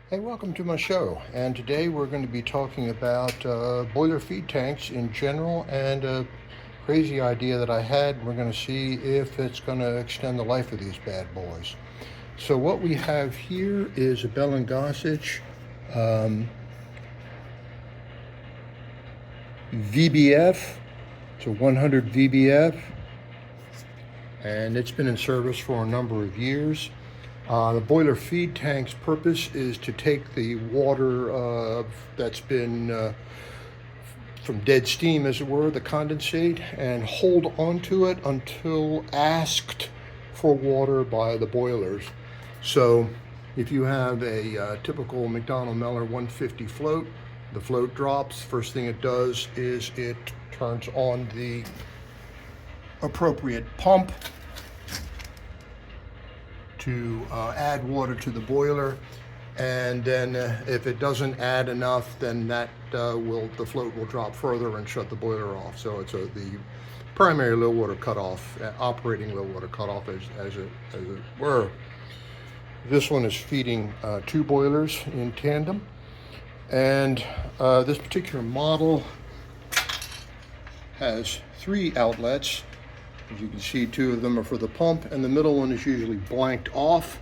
Hey, welcome to my show. And today we're going to be talking about boiler feed tanks in general and a crazy idea that I had. We're going to see if it's going to extend the life of these bad boys. So what we have here is a Bell & Gossett VBF. It's a 100 VBF, and it's been in service for a number of years. The boiler feed tank's purpose is to take the water that's been from dead steam, as it were, the condensate, and hold onto it until asked for water by the boilers. So if you have a typical McDonnell Miller 150 float, the float drops. First thing it does is it turns on the appropriate pump to add water to the boiler, and then if it doesn't add enough, then that the float will drop further and shut the boiler off. So it's the primary low water cutoff, operating low water cutoff, as it were. This one is feeding two boilers in tandem, and this particular model has three outlets. As you can see, two of them are for the pump, and the middle one is usually blanked off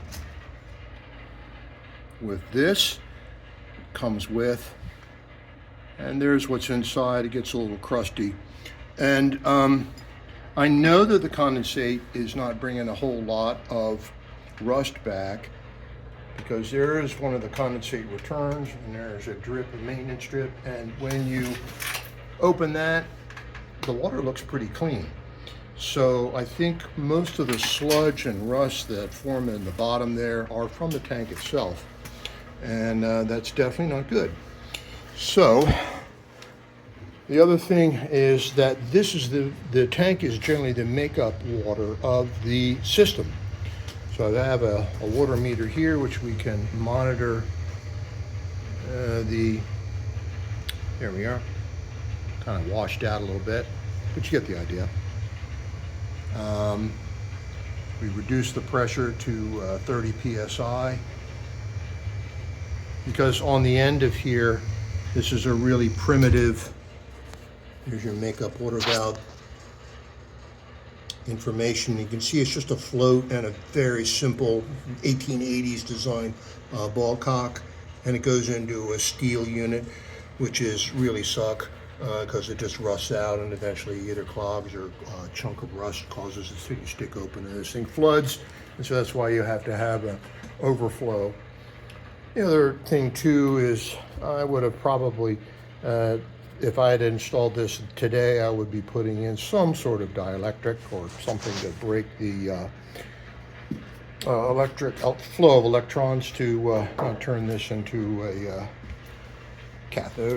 with this. It comes with, and there's what's inside. It gets a little crusty. And I know that the condensate is not bringing a whole lot of rust back, because there is one of the condensate returns, and there's a drip, a maintenance drip, and when you open that, the water looks pretty clean. So I think most of the sludge and rust that form in the bottom there are from the tank itself, and that's definitely not good. So the other thing is that this is the tank is generally the makeup water of the system. So I have a water meter here, which we can monitor there we are, kind of washed out a little bit, but you get the idea. We reduce the pressure to 30 psi, because on the end of here, this is a really primitive, here's your makeup water valve information. You can see it's just a float and a very simple 1880s design ball cock, and it goes into a steel unit, which is really suck, because it just rusts out and eventually either clogs or a chunk of rust causes it to stick open and this thing floods, and so that's why you have to have an overflow. The other thing too is I would have probably, if I had installed this today, I would be putting in some sort of dielectric or something to break the electric flow of electrons to turn this into a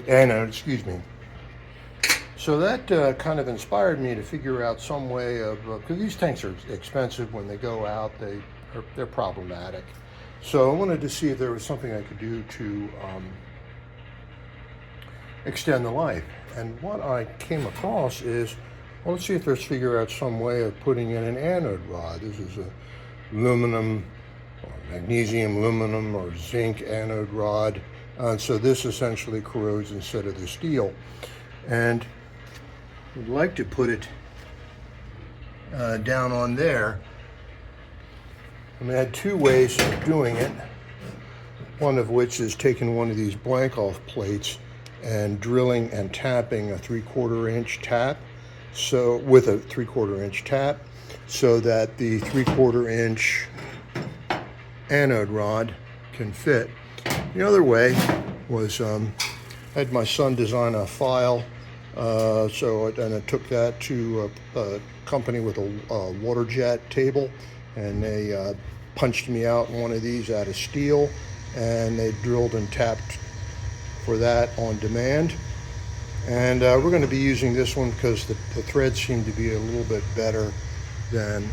anode, excuse me. So that kind of inspired me to figure out some way of, because these tanks are expensive when they go out, they're problematic. So I wanted to see if there was something I could do to extend the life. And what I came across is, well, let's see if there's figure out some way of putting in an anode rod. This is a aluminum, or magnesium, aluminum, or zinc anode rod. And so this essentially corrodes instead of the steel. And I'd like to put it down on there. I had two ways of doing it, one of which is taking one of these blank off plates and drilling and tapping a 3/4 inch tap, so with a 3/4 inch tap, so that the 3/4 inch anode rod can fit. The other way was I had my son design a file, and I took that to a company with a water jet table, and they punched me out one of these out of steel, and they drilled and tapped for that on demand. And we're going to be using this one because the threads seem to be a little bit better than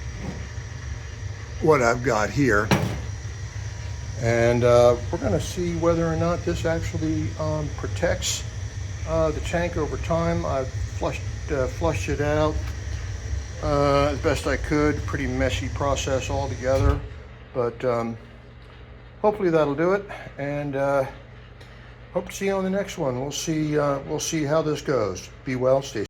what I've got here. And we're going to see whether or not this actually protects the tank over time. I've flushed it out as best I could. Pretty messy process altogether, but hopefully that'll do it, and hope to see you on the next one. We'll see how this goes. Be well, stay